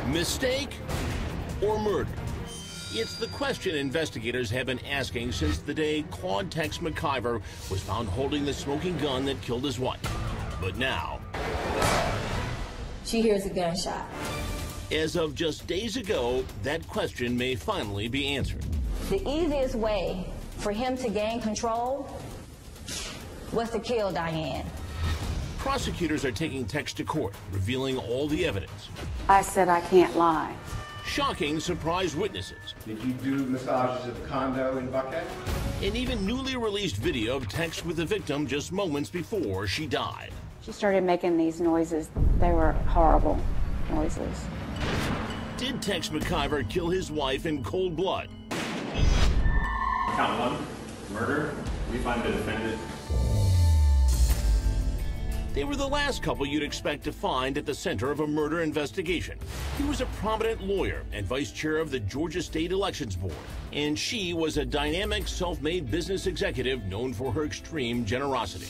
Mistake or murder? It's the question investigators have been asking since the day Claude Tex McIver was found holding the smoking gun that killed his wife. But now, she hears a gunshot. As of just days ago, that question may finally be answered. The easiest way for him to gain control was to kill Diane. Prosecutors are taking Tex to court, revealing all the evidence. I said I can't lie. Shocking surprise witnesses. Did you do massages at the condo in Buckhead? And even newly released video of Tex with the victim just moments before she died. She started making these noises. They were horrible noises. Did Tex McIver kill his wife in cold blood? Count one, murder. We find the defendant. They were the last couple you'd expect to find at the center of a murder investigation. He was a prominent lawyer and vice chair of the Georgia State Elections Board. And she was a dynamic, self-made business executive known for her extreme generosity.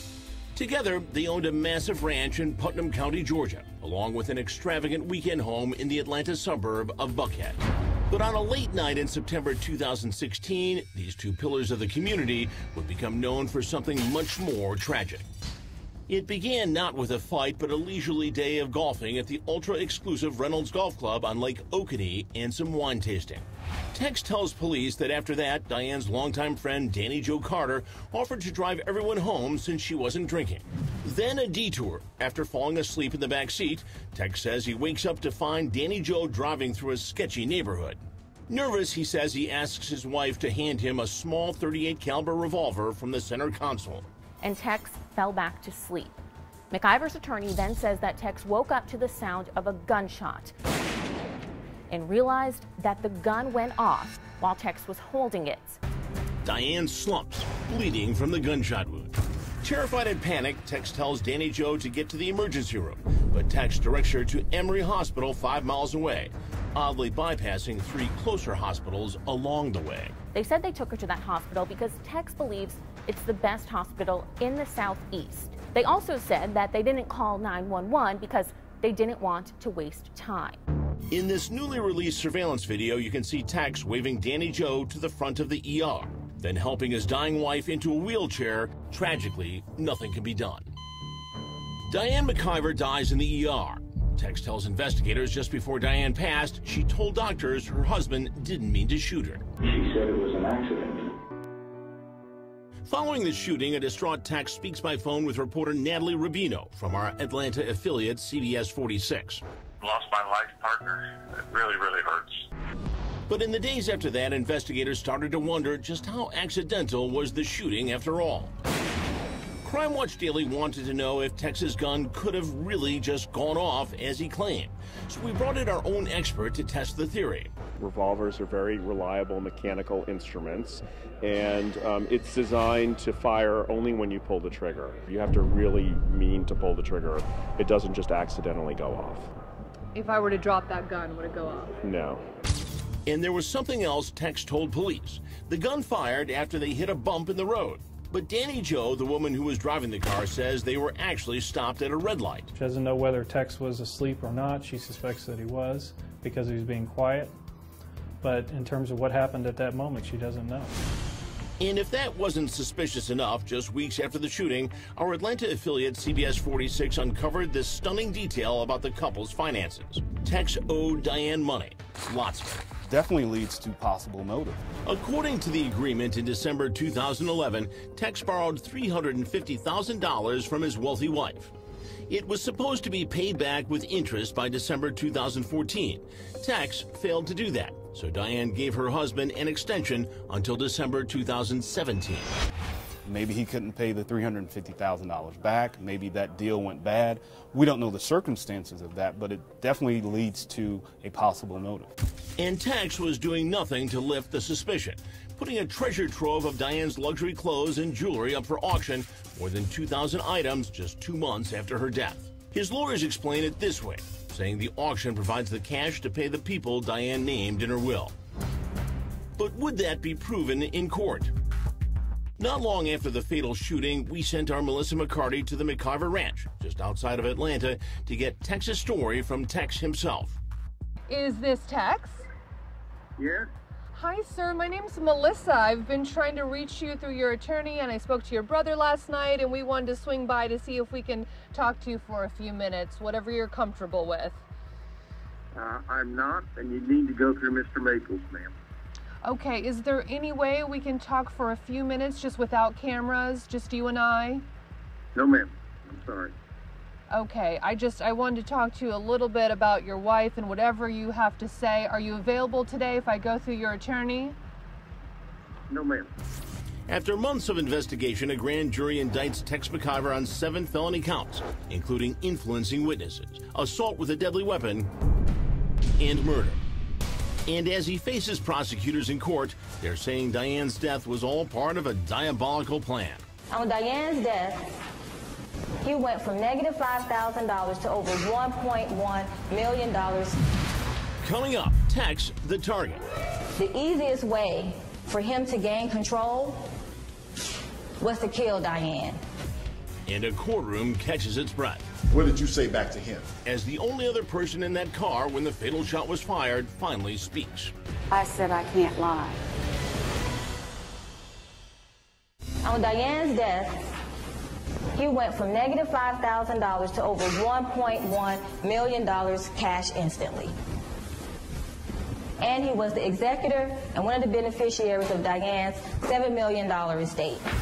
Together, they owned a massive ranch in Putnam County, Georgia, along with an extravagant weekend home in the Atlanta suburb of Buckhead. But on a late night in September 2016, these two pillars of the community would become known for something much more tragic. It began not with a fight, but a leisurely day of golfing at the ultra-exclusive Reynolds Golf Club on Lake Oconee and some wine tasting. Tex tells police that after that, Diane's longtime friend Danny Jo Carter offered to drive everyone home since she wasn't drinking. Then a detour. After falling asleep in the back seat, Tex says he wakes up to find Danny Jo driving through a sketchy neighborhood. Nervous, he says he asks his wife to hand him a small .38 caliber revolver from the center console. And Tex fell back to sleep. McIver's attorney then says that Tex woke up to the sound of a gunshot and realized that the gun went off while Tex was holding it. Diane slumps, bleeding from the gunshot wound. Terrified and panicked, Tex tells Danny Jo to get to the emergency room, but Tex directs her to Emory Hospital 5 miles away, oddly bypassing 3 closer hospitals along the way. They said they took her to that hospital because Tex believes it's the best hospital in the Southeast. They also said that they didn't call 911 because they didn't want to waste time. In this newly released surveillance video, you can see Tex waving Danny Jo to the front of the ER, then helping his dying wife into a wheelchair. Tragically, nothing can be done. Diane McIver dies in the ER. Tex tells investigators just before Diane passed, she told doctors her husband didn't mean to shoot her. She said it was an accident. Following the shooting, a distraught Tex speaks by phone with reporter Natalie Rubino from our Atlanta affiliate CBS 46. Lost my life partner. It really hurts. But in the days after that, investigators started to wonder just how accidental was the shooting after all. Crime Watch Daily wanted to know if Tex's gun could have really just gone off as he claimed. So we brought in our own expert to test the theory. Revolvers are very reliable mechanical instruments, and it's designed to fire only when you pull the trigger. You have to really mean to pull the trigger. It doesn't just accidentally go off. If I were to drop that gun, would it go off? No. And there was something else Tex told police. The gun fired after they hit a bump in the road. But Danny Jo, the woman who was driving the car, says they were actually stopped at a red light. She doesn't know whether Tex was asleep or not. She suspects that he was because he was being quiet. But in terms of what happened at that moment, she doesn't know. And if that wasn't suspicious enough, just weeks after the shooting, our Atlanta affiliate CBS 46 uncovered this stunning detail about the couple's finances. Tex owed Diane money, lots of it. Definitely leads to possible motive. According to the agreement in December 2011, Tex borrowed $350,000 from his wealthy wife. It was supposed to be paid back with interest by December 2014. Tex failed to do that, so Diane gave her husband an extension until December 2017. Maybe he couldn't pay the $350,000 back. Maybe that deal went bad. We don't know the circumstances of that, but it definitely leads to a possible motive. And Tex was doing nothing to lift the suspicion, putting a treasure trove of Diane's luxury clothes and jewelry up for auction, more than 2,000 items just 2 months after her death. His lawyers explain it this way, saying the auction provides the cash to pay the people Diane named in her will. But would that be proven in court? Not long after the fatal shooting, we sent our Melissa McCarty to the McCarver Ranch, just outside of Atlanta, to get Tex's story from Tex himself. Is this Tex? Yes? Hi, sir. My name's Melissa. I've been trying to reach you through your attorney, and I spoke to your brother last night, and we wanted to swing by to see if we can talk to you for a few minutes, whatever you're comfortable with. I'm not, and you need to go through Mr. Maples, ma'am. Okay, is there any way we can talk for a few minutes just without cameras, just you and I? No, ma'am. I'm sorry. Okay, I wanted to talk to you a little bit about your wife and whatever you have to say. Are you available today if I go through your attorney? No, ma'am. After months of investigation, a grand jury indicts Tex McIver on 7 felony counts, including influencing witnesses, assault with a deadly weapon, and murder. And as he faces prosecutors in court, they're saying Diane's death was all part of a diabolical plan. On Diane's death, he went from negative $5,000 to over $1.1 million. Coming up, Tex, the target. The easiest way for him to gain control was to kill Diane. And a courtroom catches its breath. What did you say back to him? As the only other person in that car when the fatal shot was fired finally speaks. I said I can't lie. On Diane's death, he went from negative $5,000 to over $1.1 million cash instantly. And he was the executor and one of the beneficiaries of Diane's $7 million estate.